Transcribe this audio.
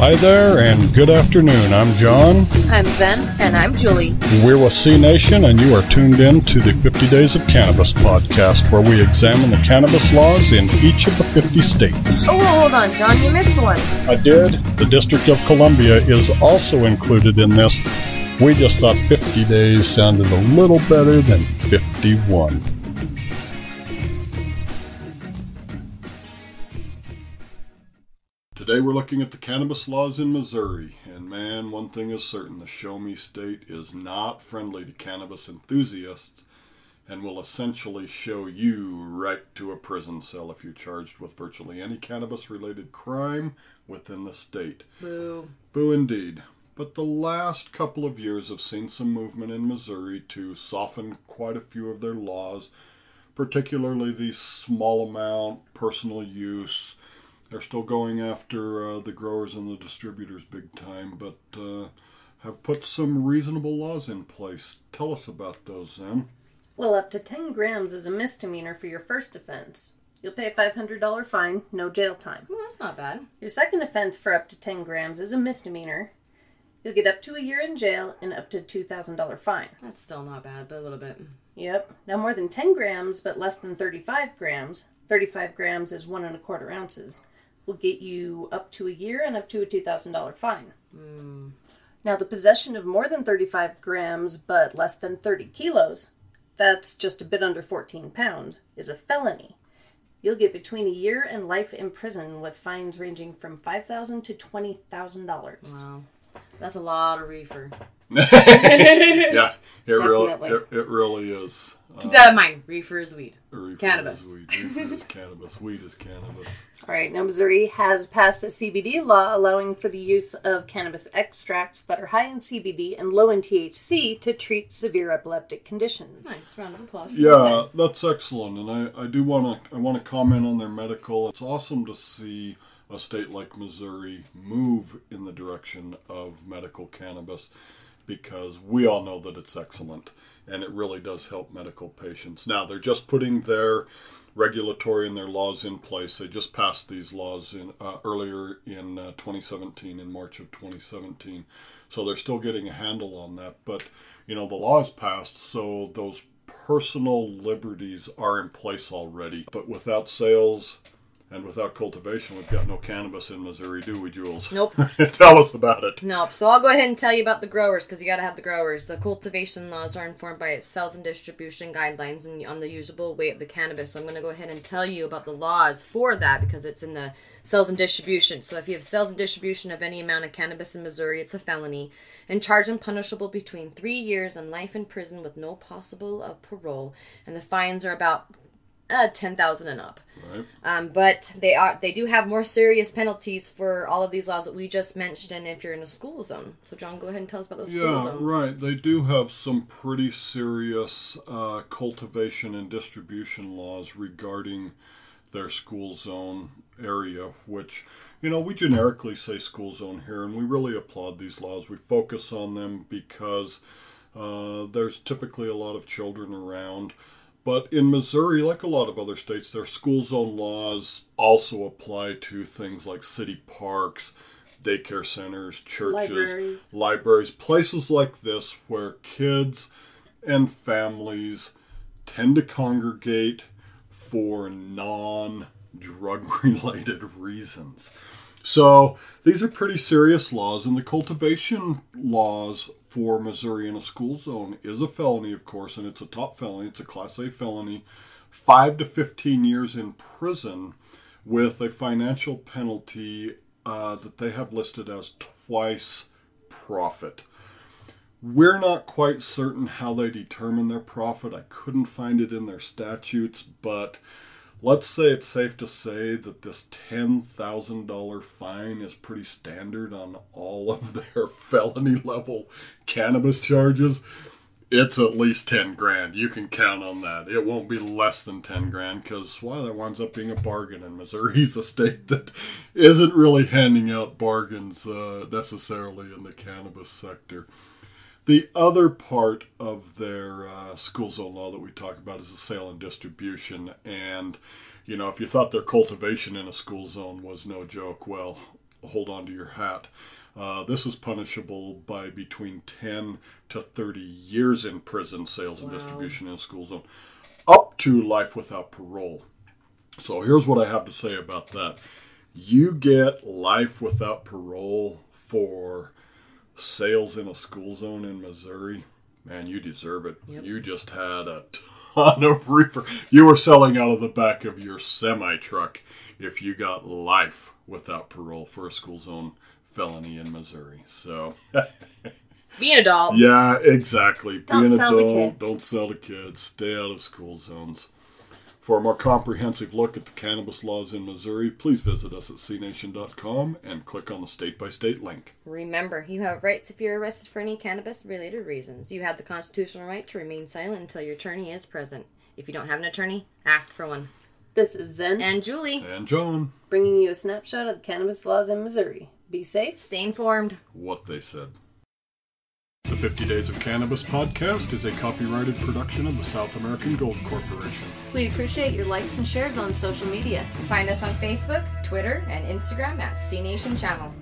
Hi there, and good afternoon. I'm John. I'm Zen. And I'm Julie. We're with cNation, and you are tuned in to the 50 Days of Cannabis podcast, where we examine the cannabis laws in each of the 50 states. Oh, hold on, John. You missed one. I did. The District of Columbia is also included in this. We just thought 50 days sounded a little better than 51. Today we're looking at the cannabis laws in Missouri, and man, one thing is certain, the Show Me State is not friendly to cannabis enthusiasts and will essentially show you right to a prison cell if you're charged with virtually any cannabis-related crime within the state. Boo. Boo indeed. But the last couple of years have seen some movement in Missouri to soften quite a few of their laws, particularly the small amount, personal use. They're still going after the growers and the distributors big time, but have put some reasonable laws in place. Tell us about those, Zen. Well, up to 10 grams is a misdemeanor for your first offense. You'll pay a $500 fine, no jail time. Well, that's not bad. Your second offense for up to 10 grams is a misdemeanor. You'll get up to a year in jail and up to a $2,000 fine. That's still not bad, but a little bit. Yep. Now more than 10 grams, but less than 35 grams. 35 grams is 1 1/4 ounces. Will get you up to a year and up to a $2,000 fine. Now, the possession of more than 35 grams but less than 30 kilos, that's just a bit under 14 pounds, is a felony. You'll get between a year and life in prison with fines ranging from $5,000 to $20,000. Wow. That's a lot of reefer. Yeah, it Definitely. really is. Keep that in mind. Reefer is weed. Cannabis. Reefer is cannabis. Weed is cannabis. All right, now Missouri has passed a CBD law allowing for the use of cannabis extracts that are high in CBD and low in THC to treat severe epileptic conditions. Nice. Round of applause. Yeah, that's excellent, and I do want to comment on their medical. It's awesome to see a state like Missouri move in the direction of medical cannabis, because we all know that it's excellent and it really does help medical patients. Now, they're just putting their regulatory and their laws in place. They just passed these laws in earlier in 2017, in March of 2017. So they're still getting a handle on that. But, you know, the law is passed, so those personal liberties are in place already. But without sales and without cultivation, we've got no cannabis in Missouri, do we, Jules? Nope. Tell us about it. Nope. So I'll go ahead and tell you about the growers, because you got to have the growers. The cultivation laws are informed by its sales and distribution guidelines and on the usable weight of the cannabis. So I'm going to go ahead and tell you about the laws for that, because it's in the sales and distribution. So if you have sales and distribution of any amount of cannabis in Missouri, it's a felony and charged and punishable between 3 years and life in prison with no possible of parole. And the fines are about $10,000 and up. Right. But they do have more serious penalties for all of these laws that we just mentioned if you're in a school zone. So John, go ahead and tell us about those school zones. Yeah, right. They do have some pretty serious cultivation and distribution laws regarding their school zone area, which, you know, we generically say school zone here, and we really applaud these laws. We focus on them because there's typically a lot of children around. But in Missouri, like a lot of other states, their school zone laws also apply to things like city parks, daycare centers, churches, libraries, places like this where kids and families tend to congregate for non-drug related reasons. So these are pretty serious laws, and the cultivation laws for Missouri in a school zone is a felony, of course, and it's a top felony. It's a Class A felony, 5 to 15 years in prison with a financial penalty that they have listed as twice profit. We're not quite certain how they determine their profit. I couldn't find it in their statutes, but let's say it's safe to say that this $10,000 fine is pretty standard on all of their felony level cannabis charges. It's at least 10 grand. You can count on that. It won't be less than 10 grand because, well, there winds up being a bargain. And Missouri's a state that isn't really handing out bargains necessarily in the cannabis sector. The other part of their school zone law that we talk about is the sale and distribution. And, you know, if you thought their cultivation in a school zone was no joke, well, hold on to your hat. This is punishable by between 10 to 30 years in prison, sales and distribution in a school zone, up to life without parole. So here's what I have to say about that. You get life without parole for sales in a school zone in Missouri, man, you deserve it. Yep. You just had a ton of reefer. You were selling out of the back of your semi-truck if you got life without parole for a school zone felony in Missouri. So be an adult. Yeah, exactly. Don't be an sell adult. to kids. Don't sell to kids. Stay out of school zones. For a more comprehensive look at the cannabis laws in Missouri, please visit us at cNation.com and click on the state-by-state link. Remember, you have rights if you're arrested for any cannabis-related reasons. You have the constitutional right to remain silent until your attorney is present. If you don't have an attorney, ask for one. This is Zen. And Julie. And John. Bringing you a snapshot of the cannabis laws in Missouri. Be safe. Stay informed. What they said. The 50 Days of Cannabis podcast is a copyrighted production of the South American Gold Corporation. We appreciate your likes and shares on social media. Find us on Facebook, Twitter, and Instagram at cNation Channel.